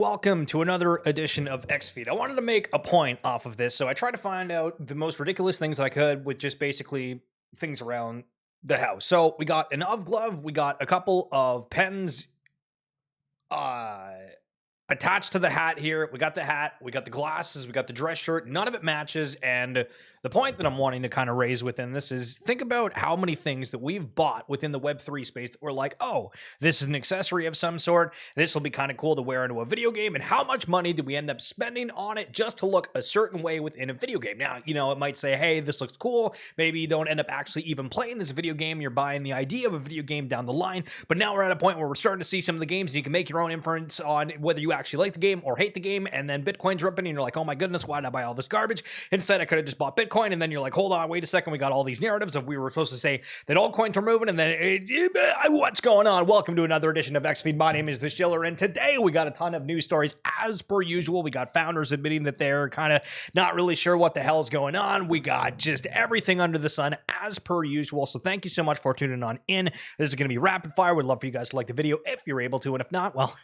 Welcome to another edition of XFeed. I wanted to make a point off of this, so I tried to find out the most ridiculous things I could with just basically things around the house. So we got an UV glove, we got a couple of pens, uh, attached to the hat here. We got the hat, we got the glasses, we got the dress shirt. None of it matches. And the point that I'm wanting to kind of raise within this is think about how many things that we've bought within the Web3 space that we're like, oh, this is an accessory of some sort. This will be kind of cool to wear into a video game. And how much money do we end up spending on it just to look a certain way within a video game? Now, it might say, hey, this looks cool. Maybe you don't end up actually even playing this video game. You're buying the idea of a video game down the line. But now we're at a point where we're starting to see some of the games and you can make your own inference on whether you actually like the game or hate the game. And then Bitcoin's ripping and you're like, oh my goodness, why did I buy all this garbage? Instead, I could have just bought Bitcoin. And then you're like, hold on, wait a second. We got all these narratives of we were supposed to say that all coins are moving and then what's going on? Welcome to another edition of XFeed. My name is The Shiller. And today we got a ton of news stories as per usual. We got founders admitting that they're kind of not really sure what the hell's going on. We got just everything under the sun as per usual. So thank you so much for tuning on in. This is going to be rapid fire. We'd love for you guys to like the video if you're able to. And if not, well,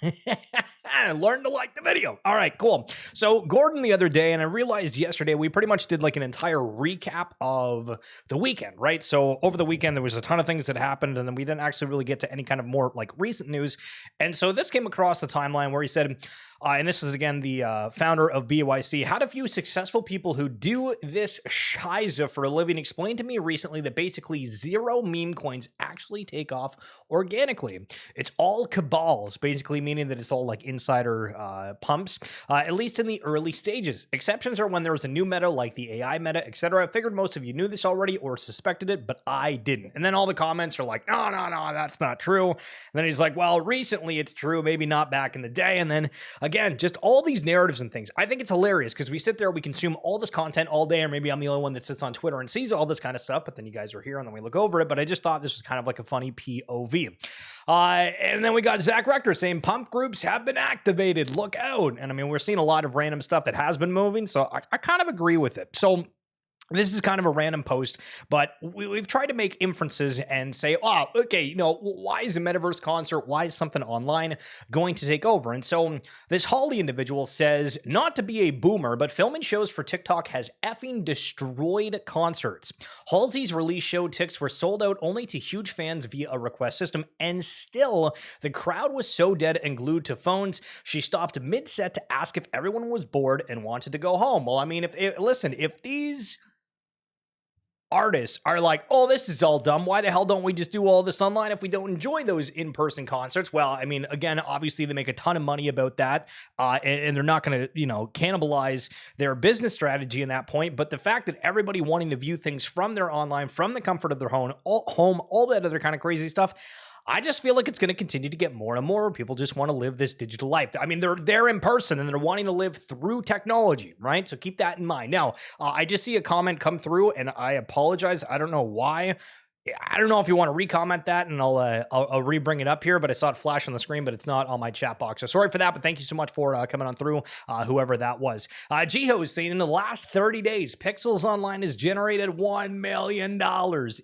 learn to like the video. All right, cool. So Gordon the other day, and I realized yesterday, we pretty much did like an entire recap of the weekend, right? So over the weekend, there was a ton of things that happened, and then we didn't actually really get to any kind of more like recent news. And so this came across the timeline where he said, and this is again the founder of BYC. Had a few successful people who do this shiza for a living explained to me recently that basically zero meme coins actually take off organically. It's all cabals, basically meaning that it's all like insider pumps, at least in the early stages. Exceptions are when there was a new meta like the AI meta, etc. I figured most of you knew this already or suspected it, but I didn't. And then all the comments are like, no, that's not true. And then he's like, well, recently it's true, maybe not back in the day. And then again, just all these narratives and things. I think it's hilarious because we sit there, we consume all this content all day, or maybe I'm the only one that sits on Twitter and sees all this kind of stuff, but then you guys are here and then we look over it. But I just thought this was kind of like a funny POV. And then we got Zach Rector saying pump groups have been activated. Look out. And I mean, we're seeing a lot of random stuff that has been moving. So I kind of agree with it. So this is kind of a random post, but we've tried to make inferences and say, oh, okay, why is a metaverse concert? Why is something online going to take over? And so this Holly individual says, not to be a boomer, but filming shows for TikTok has effing destroyed concerts. Halsey's release show tickets were sold out only to huge fans via a request system, and still the crowd was so dead and glued to phones, she stopped mid-set to ask if everyone was bored and wanted to go home. Well, I mean, if these artists are like, oh, this is all dumb, why the hell don't we just do all this online if we don't enjoy those in-person concerts? Well, I mean, again, obviously they make a ton of money about that, and they're not going to, cannibalize their business strategy in that point. But the fact that everybody wanting to view things from their online, from the comfort of their home, all that other kind of crazy stuff, I just feel like it's going to continue to get more and more. People just want to live this digital life. I mean, they're in person and they're wanting to live through technology, right? So keep that in mind. Now, I just see a comment come through and I apologize. I don't know why. I don't know if you want to re-comment that, and I'll re-bring it up here, but I saw it flash on the screen, but it's not on my chat box. So sorry for that, but thank you so much for coming on through, whoever that was. Jiho is saying in the last 30 days, Pixels Online has generated $1 million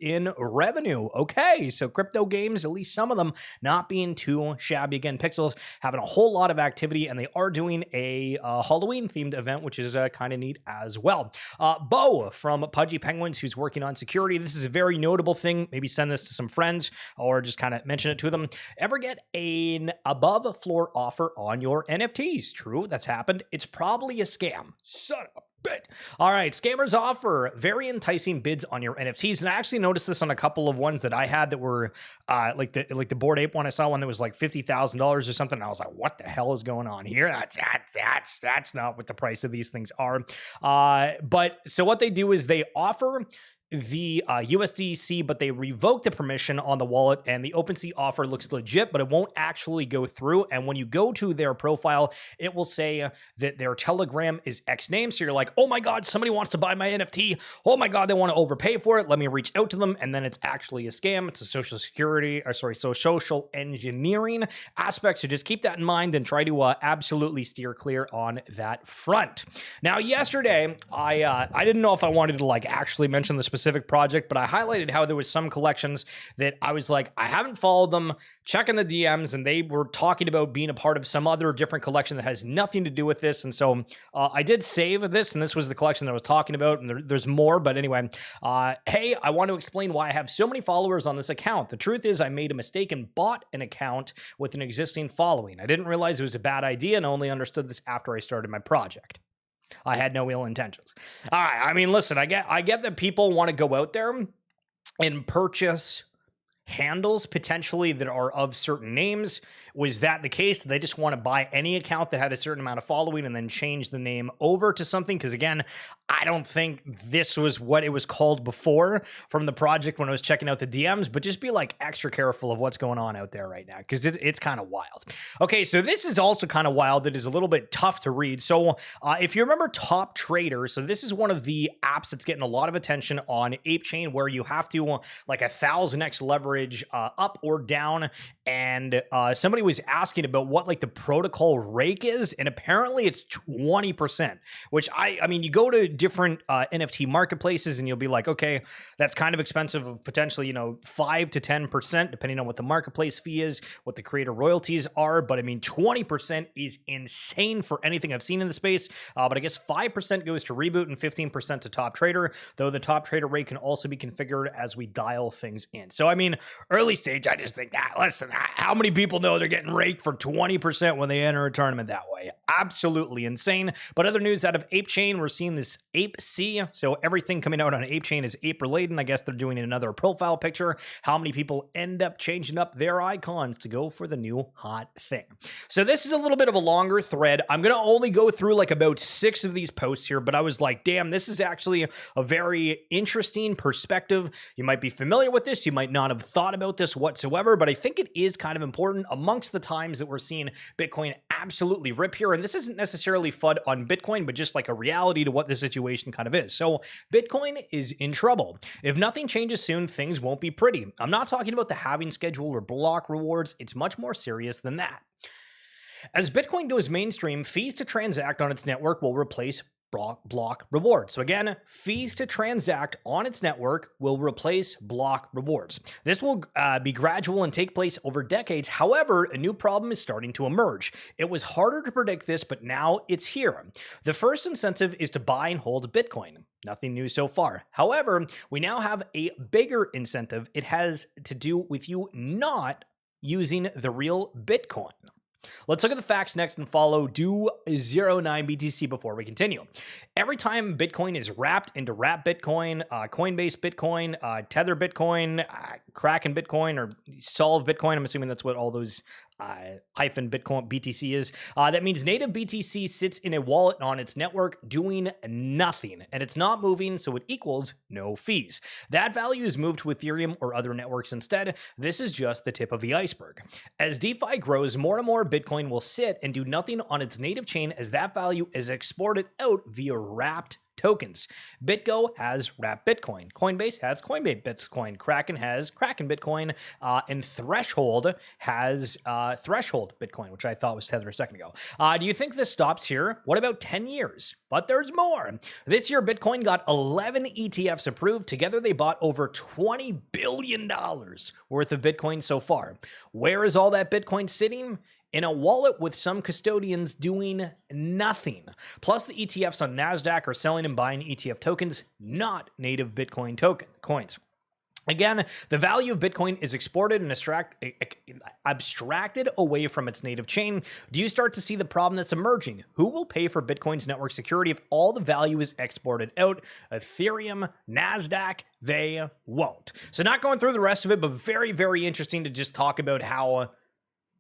in revenue. Okay, so crypto games, at least some of them, not being too shabby. Again, Pixels having a whole lot of activity, and they are doing a Halloween-themed event, which is kind of neat as well. Bo from Pudgy Penguins, who's working on security. This is a very notable thing. Maybe send this to some friends or just kind of mention it to them. Ever get an above floor offer on your NFTs? True, that's happened. It's probably a scam. Shut up. But all right, scammers offer very enticing bids on your NFTs, and I actually noticed this on a couple of ones that I had that were like the Bored Ape one. I saw one that was like $50,000 or something. And I was like, what the hell is going on here? That's not what the price of these things are. But so what they do is they offer the USDC, but they revoke the permission on the wallet, and the OpenSea offer looks legit, but it won't actually go through. And when you go to their profile, it will say that their Telegram is X name. So you're like, oh my God, somebody wants to buy my NFT. Oh my God, they want to overpay for it. Let me reach out to them. And then it's actually a scam. It's a social engineering aspect. So just keep that in mind and try to absolutely steer clear on that front. Now, yesterday, I didn't know if I wanted to like actually mention the specific specific project, but I highlighted how there was some collections that I was like, I haven't followed them, checking the DMs, and they were talking about being a part of some other different collection that has nothing to do with this. And so I did save this, and this was the collection that I was talking about, and there's more. But anyway, hey, I want to explain why I have so many followers on this account. The truth is I made a mistake and bought an account with an existing following. I didn't realize it was a bad idea and only understood this after I started my project. I had no ill intentions. All right. I mean, listen, I get that people want to go out there and purchase handles potentially that are of certain names. Was that the case? Did they just want to buy any account that had a certain amount of following and then change the name over to something? Because again, I don't think this was what it was called before from the project when I was checking out the DMs, but just be like extra careful of what's going on out there right now, because it's kind of wild. Okay, so this is also kind of wild. That is a little bit tough to read. So if you remember Top Trader, so this is one of the apps that's getting a lot of attention on ApeChain, where you have to like 1000x leverage up or down. And somebody was asking about what like the protocol rake is, and apparently it's 20%, which I mean, you go to different NFT marketplaces and you'll be like, okay, that's kind of expensive, of potentially, 5 to 10%, depending on what the marketplace fee is, what the creator royalties are. But I mean, 20% is insane for anything I've seen in the space. But I guess 5% goes to Reboot and 15% to Top Trader, though the Top Trader rate can also be configured as we dial things in. So I mean, early stage, I just think that, listen, how many people know they're getting raked for 20% when they enter a tournament that way? Absolutely insane. But other news out of ApeChain, we're seeing this Ape C. So everything coming out on ApeChain is ape related. I guess they're doing another profile picture. How many people end up changing up their icons to go for the new hot thing? So this is a little bit of a longer thread. I'm going to only go through like about 6 of these posts here, but I was like, damn, this is actually a very interesting perspective. You might be familiar with this. You might not have thought about this whatsoever, but I think it is kind of important amongst the times that we're seeing Bitcoin absolutely rip here. And this isn't necessarily FUD on Bitcoin, but just like a reality to what the situation kind of is. So Bitcoin is in trouble. If nothing changes soon, things won't be pretty. I'm not talking about the halving schedule or block rewards. It's much more serious than that. As Bitcoin goes mainstream, fees to transact on its network will replace block rewards. So again, fees to transact on its network will replace block rewards. This will be gradual and take place over decades. However, a new problem is starting to emerge. It was harder to predict this, but now it's here. The first incentive is to buy and hold Bitcoin. Nothing new so far. However, we now have a bigger incentive. It has to do with you not using the real Bitcoin. Let's look at the facts next and follow do 09 BTC before we continue. Every time Bitcoin is wrapped into Wrap Bitcoin, Coinbase Bitcoin, Tether Bitcoin, Kraken Bitcoin, or Solve Bitcoin, I'm assuming that's what all those hyphen Bitcoin BTC is. That means native BTC sits in a wallet on its network doing nothing, and it's not moving, so it equals no fees. That value is moved to Ethereum or other networks instead. This is just the tip of the iceberg. As DeFi grows, more and more Bitcoin will sit and do nothing on its native chain as that value is exported out via wrapped tokens. BitGo has Wrap Bitcoin. Coinbase has Coinbase Bitcoin. Kraken has Kraken Bitcoin. And Threshold has Threshold Bitcoin, which I thought was Tether a second ago. Do you think this stops here? What about 10 years? But there's more. This year, Bitcoin got 11 ETFs approved. Together, they bought over $20 billion worth of Bitcoin so far. Where is all that Bitcoin sitting? In a wallet with some custodians doing nothing. Plus, the ETFs on NASDAQ are selling and buying ETF tokens, not native Bitcoin coins. Again, the value of Bitcoin is exported and abstracted away from its native chain. Do you start to see the problem that's emerging? Who will pay for Bitcoin's network security if all the value is exported out? Ethereum, NASDAQ, they won't. So not going through the rest of it, but very, very interesting to just talk about how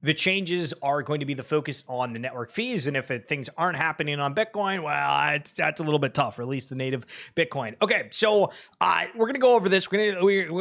the changes are going to be the focus on the network fees. And if things aren't happening on Bitcoin, well, that's a little bit tough, or at least the native Bitcoin. Okay, so we're going to go over this. We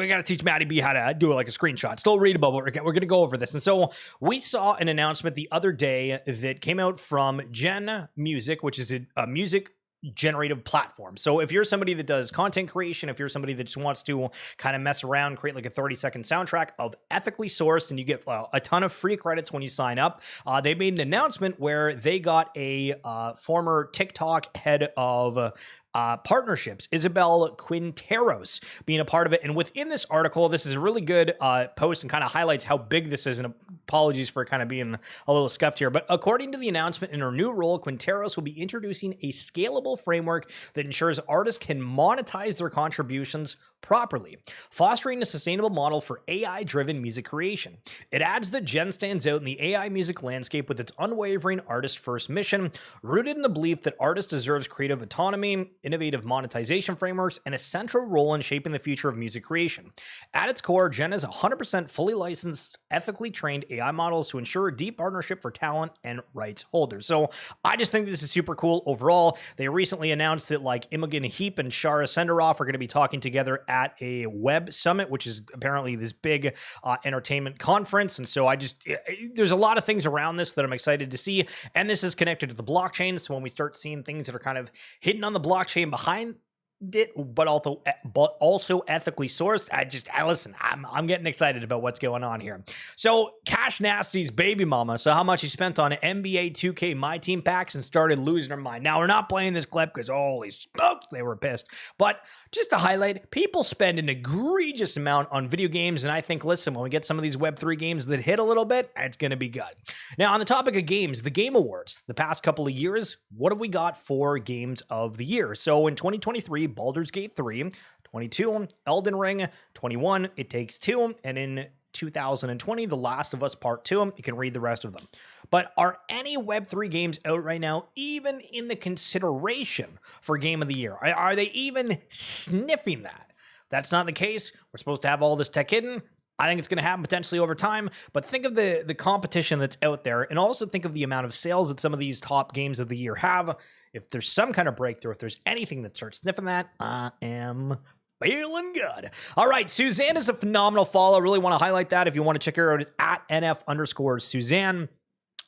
got to teach Matty B how to do like a screenshot. Still readable, but we're going to go over this. And so we saw an announcement the other day that came out from Gen Music, which is a music generative platform. So if you're somebody that does content creation, if you're somebody that just wants to kind of mess around, create like a 30-second soundtrack of ethically sourced, and you get a ton of free credits when you sign up, they made an announcement where they got a former TikTok head of partnerships. Isabel Quinteros being a part of it. And within this article, this is a really good post and kind of highlights how big this is. And apologies for kind of being a little scuffed here. But according to the announcement, in her new role, Quinteros will be introducing a scalable framework that ensures artists can monetize their contributions properly, fostering a sustainable model for AI-driven music creation. It adds that Jen stands out in the AI music landscape with its unwavering artist-first mission, rooted in the belief that artists deserves creative autonomy, innovative monetization frameworks, and a central role in shaping the future of music creation. At its core, Jen is 100% fully licensed, ethically trained AI models to ensure a deep partnership for talent and rights holders. So I just think this is super cool overall. They recently announced that like Imogen Heap and Shara Senderoff are going to be talking together at a web summit, which is apparently this big entertainment conference. And so there's a lot of things around this that I'm excited to see. And this is connected to the blockchain. So when we start seeing things that are kind of hidden on the blockchain behind it, but also ethically sourced, listen, I'm getting excited about what's going on here. So Cash Nasty's baby mama, so how much he spent on NBA 2K My Team packs and started losing her mind. Now we're not playing this clip because holy smokes, they were pissed. But just to highlight, people spend an egregious amount on video games, and I think, listen, when we get some of these Web3 games that hit a little bit, it's going to be good. Now, on the topic of games, the Game Awards, the past couple of years, what have we got for games of the year? So in 2023, Baldur's Gate 3, 22, Elden Ring, 21, It Takes Two, and in 2020, The Last of Us Part 2. You can read the rest of them. But are any Web3 games out right now even in the consideration for Game of the Year? Are they even sniffing that? That's not the case. We're supposed to have all this tech hidden. I think it's going to happen potentially over time, but think of the competition that's out there, and also think of the amount of sales that some of these top games of the year have. If there's some kind of breakthrough, if there's anything that starts sniffing that, I am feeling good. All right, Suzanne is a phenomenal follow. Really want to highlight that. If you want to check her out, it's at NF_Suzanne.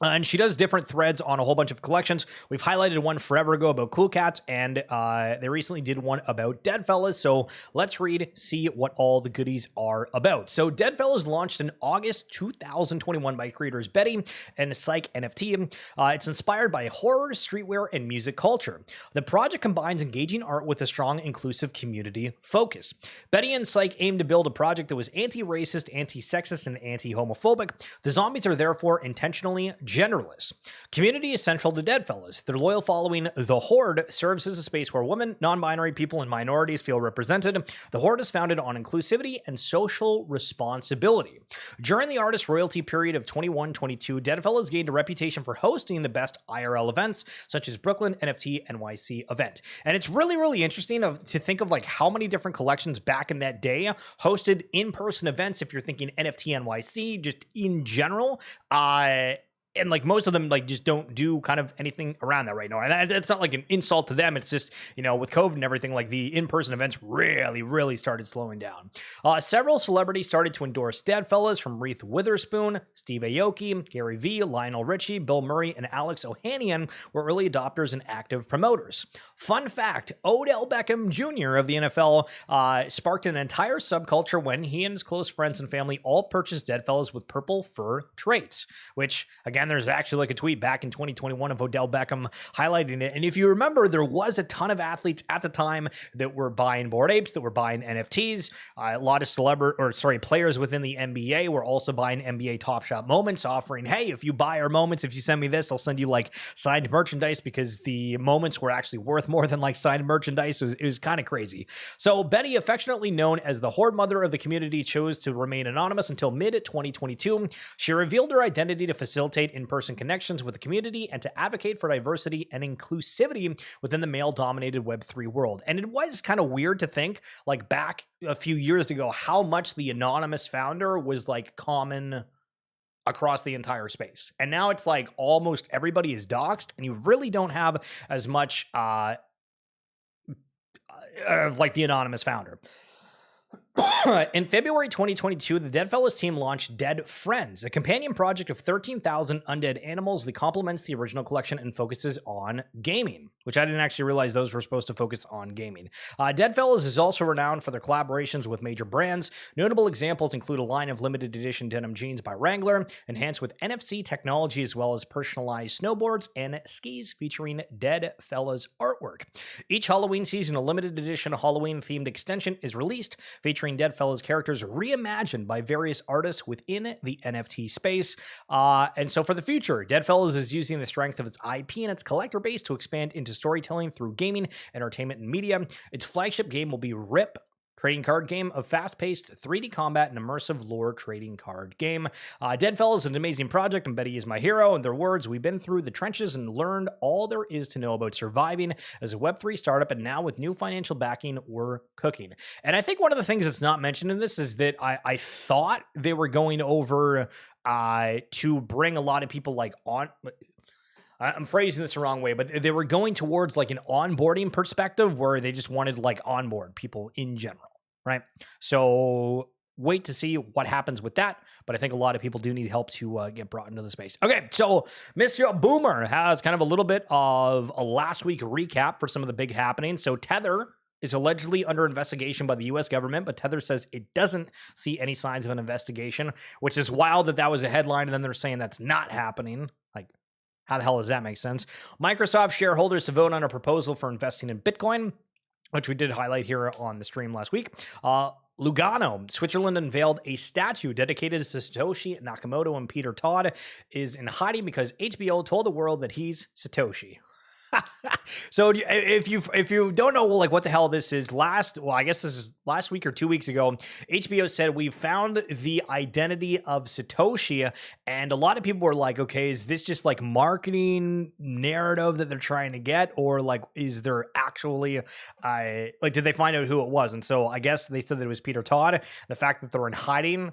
And she does different threads on a whole bunch of collections. We've highlighted one forever ago about Cool Cats, and they recently did one about Deadfellas. So let's see what all the goodies are about. So Deadfellas launched in August 2021 by creators Betty and Psych NFT. It's inspired by horror, streetwear, and music culture. The project combines engaging art with a strong, inclusive community focus. Betty and Psych aim to build a project that was anti-racist, anti-sexist, and anti-homophobic. The zombies are therefore intentionally generalists. Community is central to Deadfellas. Their loyal following, the Hord, serves as a space where women, non-binary people, and minorities feel represented. The Hord is founded on inclusivity and social responsibility. During the artist royalty period of 21-22, Deadfellas gained a reputation for hosting the best IRL events, such as Brooklyn NFT NYC event. And it's really, really interesting to think of like how many different collections back in that day hosted in-person events, if you're thinking NFT NYC, just in general. And like most of them like just don't do kind of anything around that right now. And it's not like an insult to them. It's just, with COVID and everything, like the in-person events really started slowing down. Several celebrities started to endorse Deadfellas, from Reese Witherspoon, Steve Aoki, Gary Vee, Lionel Richie, Bill Murray, and Alex Ohanian were early adopters and active promoters. Fun fact, Odell Beckham Jr. of the NFL sparked an entire subculture when he and his close friends and family all purchased Deadfellas with purple fur traits, which, again, there's actually like a tweet back in 2021 of Odell Beckham highlighting it. And if you remember, there was a ton of athletes at the time that were buying Bored Apes, that were buying NFTs. A lot of players within the NBA were also buying NBA Top Shot moments, offering, hey, if you buy our moments, if you send me this, I'll send you like signed merchandise, because the moments were actually worth more than like signed merchandise. It was kind of crazy. So Betty, affectionately known as the Hord Mother of the community, chose to remain anonymous until mid-2022. She revealed her identity to facilitate in-person connections with the community and to advocate for diversity and inclusivity within the male-dominated Web3 world. And it was kind of weird to think, like back a few years ago, how much the anonymous founder was like common across the entire space. And now it's like almost everybody is doxxed, and you really don't have as much like the anonymous founder. In February 2022, the Deadfellas team launched Dead Friends, a companion project of 13,000 undead animals that complements the original collection and focuses on gaming, which I didn't actually realize those were supposed to focus on gaming. Deadfellas is also renowned for their collaborations with major brands. Notable examples include a line of limited edition denim jeans by Wrangler, enhanced with NFC technology, as well as personalized snowboards and skis featuring Deadfellas artwork. Each Halloween season, a limited edition Halloween-themed extension is released, featuring Deadfellas characters reimagined by various artists within the NFT space. And so for the future, Deadfellas is using the strength of its IP and its collector base to expand into storytelling through gaming, entertainment, and media. Its flagship game will be RIP, trading card game of fast-paced 3D combat and immersive lore trading card game. Deadfell is an amazing project, and Betty is my hero. In their words, we've been through the trenches and learned all there is to know about surviving as a Web3 startup, and now with new financial backing, we're cooking. And I think one of the things that's not mentioned in this is that I thought they were going over to bring a lot of people like on... I'm phrasing this the wrong way, but they were going towards like an onboarding perspective where they just wanted like onboard people in general, right? So wait to see what happens with that. But I think a lot of people do need help to get brought into the space. Okay, so Mr. Boomer has kind of a little bit of a last week recap for some of the big happenings. So Tether is allegedly under investigation by the U.S. government, but Tether says it doesn't see any signs of an investigation, which is wild that was a headline, and then they're saying that's not happening. Like, how the hell does that make sense? Microsoft shareholders to vote on a proposal for investing in Bitcoin, which we did highlight here on the stream last week. Lugano, Switzerland unveiled a statue dedicated to Satoshi Nakamoto, and Peter Todd is in hiding because HBO told the world that he's Satoshi. So if you don't know, like, what the hell this is, I guess this is last week or 2 weeks ago, HBO said we found the identity of Satoshi, and a lot of people were like, okay, is this just like marketing narrative that they're trying to get, or like is there actually like, did they find out who it was? And so I guess they said that it was Peter Todd. The fact that they're in hiding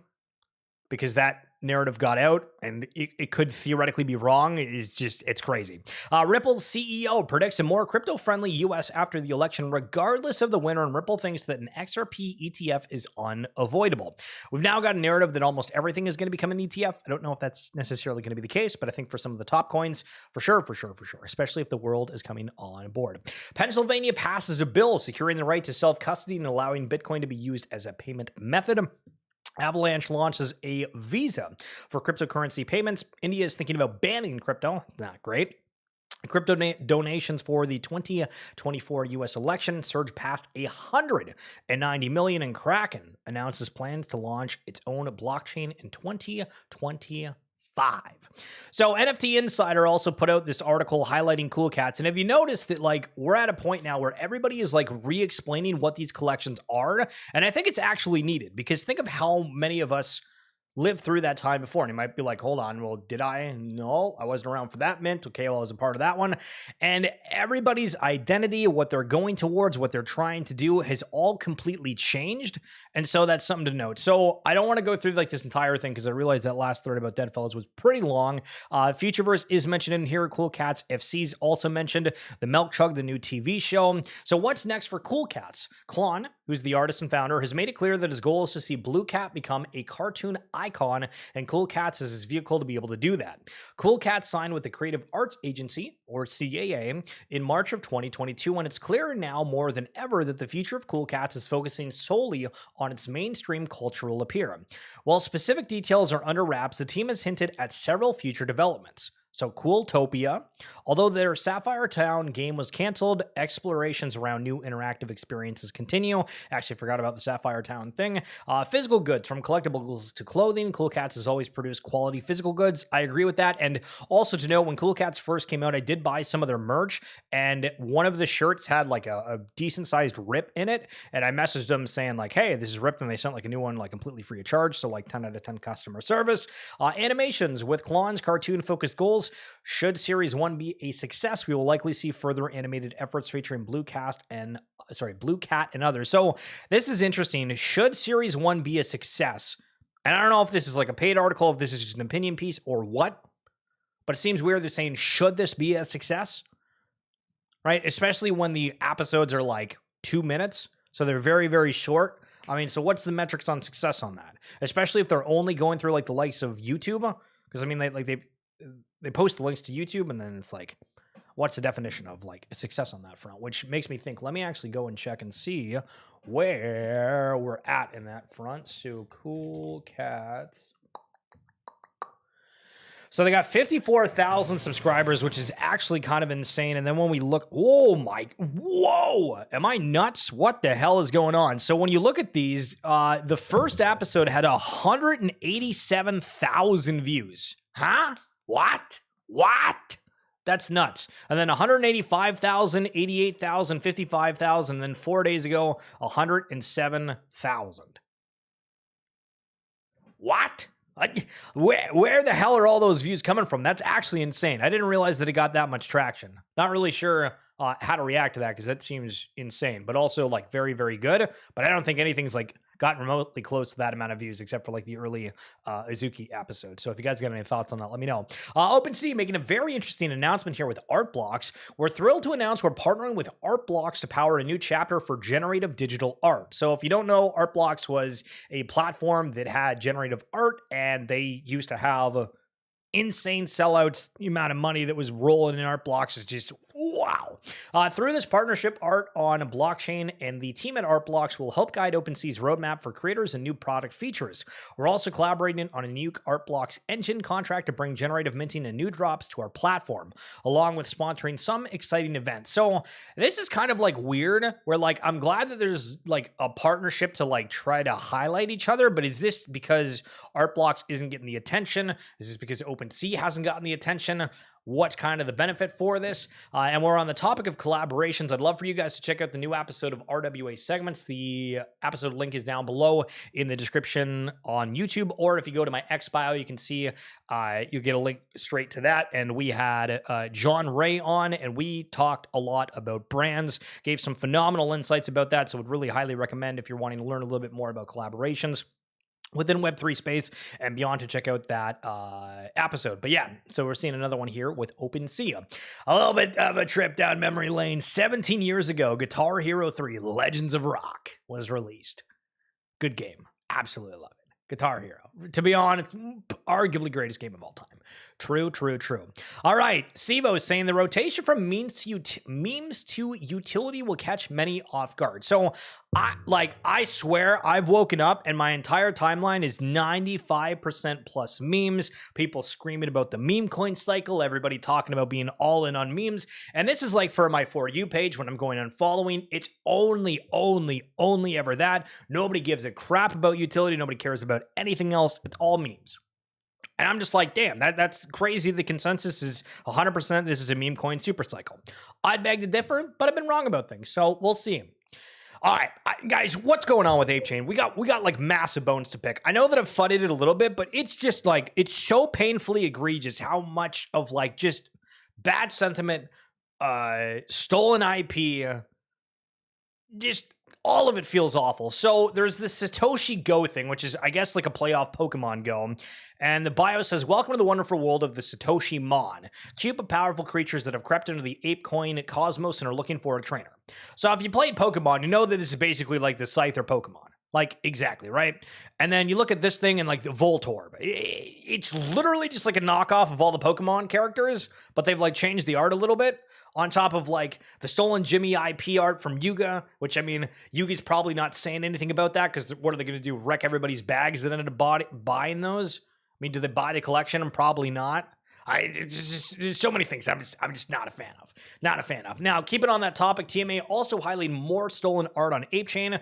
because that narrative got out and it could theoretically be wrong is just, it's crazy. Ripple's CEO predicts a more crypto-friendly US after the election, regardless of the winner, and Ripple thinks that an XRP ETF is unavoidable. We've now got a narrative that almost everything is going to become an ETF. I don't know if that's necessarily going to be the case, but I think for some of the top coins, for sure, especially if the world is coming on board. Pennsylvania passes a bill securing the right to self-custody and allowing Bitcoin to be used as a payment method. Avalanche launches a visa for cryptocurrency payments. India is thinking about banning crypto. Not great. Crypto donations for the 2024 U.S. election surged past 190 million, and Kraken announces plans to launch its own blockchain in 2025. So NFT Insider also put out this article highlighting Cool Cats, and have you noticed that, like, we're at a point now where everybody is like re-explaining what these collections are, and I think it's actually needed, because think of how many of us lived through that time before, and you might be like, hold on, well, did I? No, I wasn't around for that mint. Okay, well, I was a part of that one. And everybody's identity, what they're going towards, what they're trying to do has all completely changed. And so that's something to note. So I don't want to go through like this entire thing, because I realized that last thread about Deadfellas was pretty long. Futureverse is mentioned in here. Cool Cats FC's also mentioned. The Milk Chug, the new TV show. So what's next for Cool Cats? Klon, who's the artist and founder, has made it clear that his goal is to see Blue Cat become a cartoon icon, and Cool Cats is his vehicle to be able to do that. Cool Cats signed with the Creative Arts Agency, or CAA, in March of 2022, and it's clear now more than ever that the future of Cool Cats is focusing solely on its mainstream cultural appeal. While specific details are under wraps, the team has hinted at several future developments. So Cooltopia, although their Sapphire Town game was canceled, explorations around new interactive experiences continue. Actually, forgot about the Sapphire Town thing. Physical goods, from collectibles to clothing. Cool Cats has always produced quality physical goods. I agree with that. And also to know, when Cool Cats first came out, I did buy some of their merch, and one of the shirts had like a decent sized rip in it. And I messaged them saying like, hey, this is ripped, and they sent like a new one like completely free of charge. So like 10 out of 10 customer service. Animations with Klon's cartoon focused goals. Should Series 1 be a success, we will likely see further animated efforts featuring Blue Cat and others. So this is interesting. Should Series 1 be a success? And I don't know if this is like a paid article, if this is just an opinion piece or what, but it seems weird they're saying, should this be a success? Right? Especially when the episodes are like 2 minutes. So they're very, very short. I mean, so what's the metrics on success on that? Especially if they're only going through like the likes of YouTube, because I mean, they post the links to YouTube, and then it's like, what's the definition of like success on that front? Which makes me think, let me actually go and check and see where we're at in that front. So Cool Cats. So they got 54,000 subscribers, which is actually kind of insane. And then when we look, whoa, am I nuts? What the hell is going on? So when you look at these, the first episode had 187,000 views. Huh? What? That's nuts. And then 185,000, 88,000, 55,000. Then 4 days ago, 107,000. What? Where the hell are all those views coming from? That's actually insane. I didn't realize that it got that much traction. Not really sure how to react to that, because that seems insane, but also like very, very good. But I don't think anything's like gotten remotely close to that amount of views, except for like the early Azuki episode. So if you guys got any thoughts on that, let me know. OpenSea making a very interesting announcement here with Art Blocks. We're thrilled to announce we're partnering with Art Blocks to power a new chapter for generative digital art. So if you don't know, Art Blocks was a platform that had generative art, and they used to have insane sellouts. The amount of money that was rolling in Art Blocks is just wow. Through this partnership, Art on blockchain and the team at Art Blocks will help guide OpenSea's roadmap for creators and new product features. We're also collaborating on a new Art Blocks engine contract to bring generative minting and new drops to our platform, along with sponsoring some exciting events. So this is kind of like weird, where like I'm glad that there's like a partnership to like try to highlight each other, but is this because Art Blocks isn't getting the attention? Is this because OpenSea hasn't gotten the attention? What's kind of the benefit for this? And we're on the topic of collaborations. I'd love for you guys to check out the new episode of RWA Segments. The episode link is down below in the description on YouTube, or if you go to my X bio, you can see you get a link straight to that. And we had John Ray on, and we talked a lot about brands, gave some phenomenal insights about that. So would really highly recommend, if you're wanting to learn a little bit more about collaborations within Web3 space and beyond, to check out that episode. But yeah, so we're seeing another one here with OpenSea. A little bit of a trip down memory lane. 17 years ago, Guitar Hero 3 Legends of Rock was released. Good game. Absolutely love it. Guitar Hero. To be honest, arguably greatest game of all time. True. All right, Sivo is saying the rotation from memes to utility will catch many off guard. So I swear I've woken up and my entire timeline is 95% plus memes. People screaming about the meme coin cycle. Everybody talking about being all in on memes. And this is like for my For You page when I'm going on following. It's only ever that. Nobody gives a crap about utility. Nobody cares about anything else. It's all memes. And I'm just like, damn, that's crazy. The consensus is 100% this is a meme coin super cycle. I'd beg to differ, but I've been wrong about things. So we'll see. All right, guys, what's going on with ApeChain? We got like massive bones to pick. I know that I've fudded it a little bit, but it's just like, it's so painfully egregious how much of like just bad sentiment, stolen IP, just all of it feels awful. So there's this Satoshi Go thing, which is, I guess, like a playoff Pokemon Go. And the bio says, welcome to the wonderful world of the Satoshi Mon. Cute but powerful creatures that have crept into the ape coin cosmos and are looking for a trainer. So if you played Pokemon, you know that this is basically like the Scyther Pokemon. Like, exactly, right? And then you look at this thing and like the Voltor. It's literally just like a knockoff of all the Pokemon characters, but they've like changed the art a little bit. On top of like the stolen Jimmy IP art from Yuga, which I mean, Yuga's probably not saying anything about that, because what are they going to do? Wreck everybody's bags that ended up buying those? I mean, do they buy the collection? And probably not. There's so many things I'm just not a fan of. Now, keep it on that topic. TMA also highlighting more stolen art on ApeChain.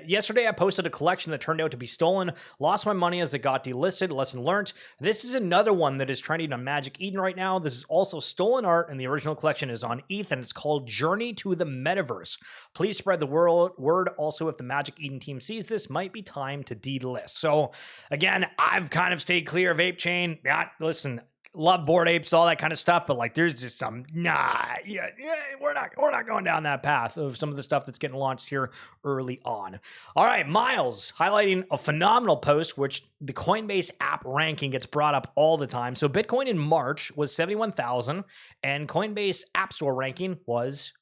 Yesterday, I posted a collection that turned out to be stolen. Lost my money as it got delisted. Lesson learned. This is another one that is trending on Magic Eden right now. This is also stolen art, and the original collection is on ETH, and it's called Journey to the Metaverse. Please spread the word. Also, if the Magic Eden team sees this, might be time to delist. So, again, I've kind of stayed clear of ApeChain. Listen, love Bored Apes, all that kind of stuff, but like there's just some we're not going down that path of some of the stuff that's getting launched here early on. All right, Miles highlighting a phenomenal post, which the Coinbase app ranking gets brought up all the time. So Bitcoin in March was 71,000 and Coinbase App Store ranking was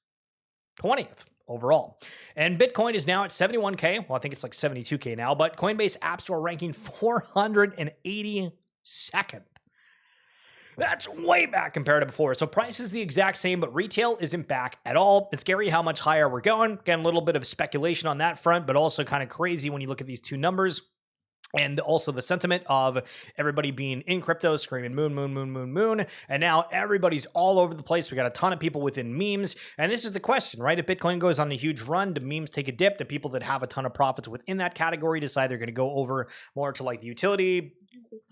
20th overall. And Bitcoin is now at 71K. Well, I think it's like 72K now, but Coinbase App Store ranking 482nd. That's way back compared to before. So price is the exact same, but retail isn't back at all. It's scary how much higher we're going. Again, a little bit of speculation on that front, but also kind of crazy when you look at these two numbers. And also the sentiment of everybody being in crypto, screaming moon, moon, moon, moon, moon. And now everybody's all over the place. We got a ton of people within memes. And this is the question, right? If Bitcoin goes on a huge run, do memes take a dip? Do people that have a ton of profits within that category decide they're going to go over more to like the utility?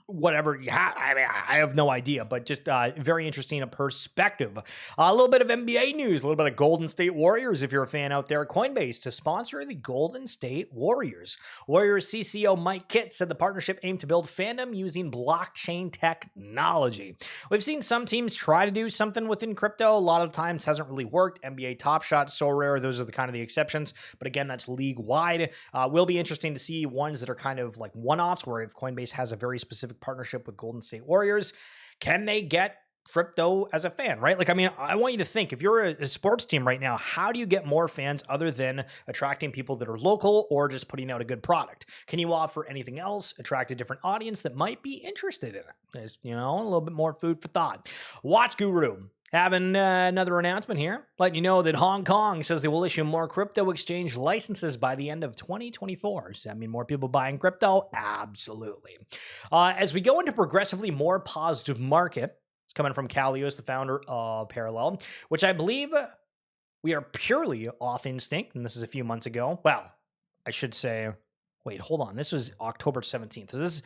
Whatever you have, I mean, I have no idea, but just very interesting perspective. A little bit of NBA news, a little bit of Golden State Warriors. If you're a fan out there, Coinbase to sponsor the Golden State Warriors. Warriors CCO Mike Kitt said the partnership aimed to build fandom using blockchain technology. We've seen some teams try to do something within crypto. A lot of times hasn't really worked. NBA Top Shot, so rare. Those are the kind of the exceptions. But again, that's league wide. Will be interesting to see ones that are kind of like one-offs, where if Coinbase has a very specific partnership with Golden State Warriors, can they get crypto as a fan, right? Like, I mean, I want you to think, if you're a sports team right now, how do you get more fans other than attracting people that are local or just putting out a good product? Can you offer anything else, attract a different audience that might be interested in it? There's, a little bit more food for thought. Watch Guru having another announcement here, letting you know that Hong Kong says they will issue more crypto exchange licenses by the end of 2024. Does that mean more people buying crypto? Absolutely. As we go into progressively more positive market, it's coming from Callios, the founder of Parallel, which I believe we are purely off instinct, and this is a few months ago. Well, I should say, wait, hold on. This was October 17th. So this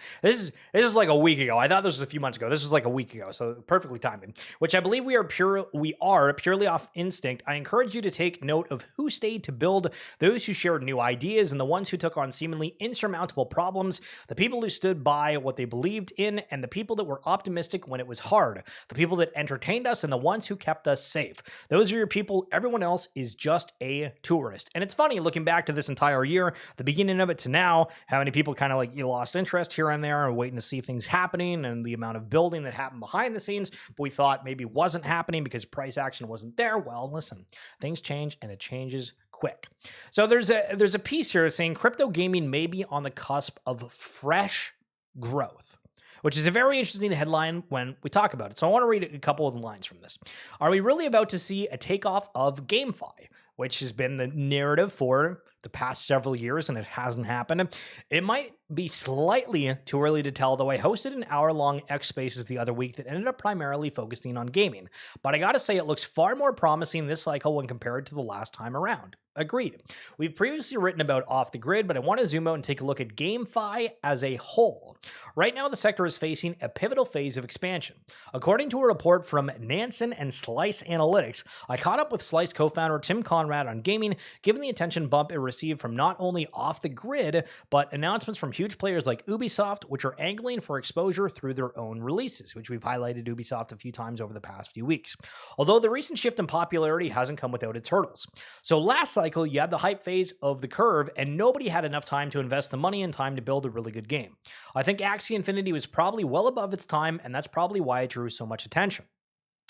is like a week ago. I thought this was a few months ago. This was like a week ago. So perfectly timed. Which I believe we are purely off instinct. I encourage you to take note of who stayed to build, those who shared new ideas, and the ones who took on seemingly insurmountable problems, the people who stood by what they believed in, and the people that were optimistic when it was hard, the people that entertained us, and the ones who kept us safe. Those are your people. Everyone else is just a tourist. And it's funny looking back to this entire year, the beginning of it to now, how many people kind of like you lost interest here and there and waiting to see things happening, and the amount of building that happened behind the scenes, but we thought maybe wasn't happening because price action wasn't there. Well, listen, things change and it changes quick. So there's a piece here saying crypto gaming may be on the cusp of fresh growth, which is a very interesting headline when we talk about it. So I want to read a couple of the lines from this. Are we really about to see a takeoff of GameFi, which has been the narrative for the past several years, and it hasn't happened? It might be slightly too early to tell, though I hosted an hour-long X Spaces the other week that ended up primarily focusing on gaming. But I gotta say, it looks far more promising this cycle when compared to the last time around. Agreed. We've previously written about off the grid, but I want to zoom out and take a look at GameFi as a whole. Right now, the sector is facing a pivotal phase of expansion. According to a report from NFzan and Slice Analytics, I caught up with Slice co-founder Tim Conrad on gaming, given the attention bump it received from not only off the grid, but announcements from huge players like Ubisoft, which are angling for exposure through their own releases, which we've highlighted Ubisoft a few times over the past few weeks. Although the recent shift in popularity hasn't come without its hurdles. So last cycle, you had the hype phase of the curve, and nobody had enough time to invest the money and time to build a really good game. I think Axie Infinity was probably well above its time, and that's probably why it drew so much attention.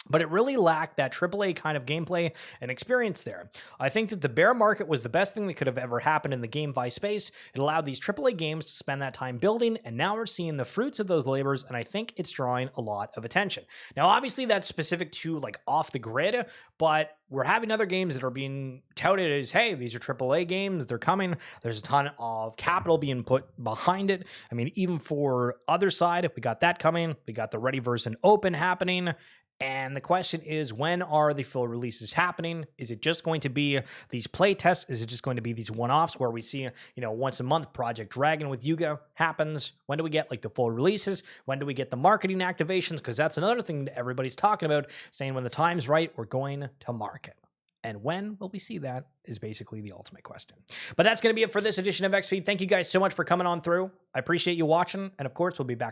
But it really lacked that AAA kind of gameplay and experience there. I think that the bear market was the best thing that could have ever happened in the GameFi space. It allowed these AAA games to spend that time building, and now we're seeing the fruits of those labors, and I think it's drawing a lot of attention. Now, obviously, that's specific to like off the grid, but we're having other games that are being touted as, hey, these are AAA games, they're coming. There's a ton of capital being put behind it. I mean, even for other side, we got that coming. We got the Readyverse and Open happening. And the question is, when are the full releases happening? Is it just going to be these play tests? Is it just going to be these one-offs where we see, once a month Project Dragon with Yuga happens? When do we get like the full releases? When do we get the marketing activations? Because that's another thing that everybody's talking about, saying when the time's right, we're going to market. And when will we see that is basically the ultimate question. But that's going to be it for this edition of XFeed. Thank you guys so much for coming on through. I appreciate you watching. And of course, we'll be back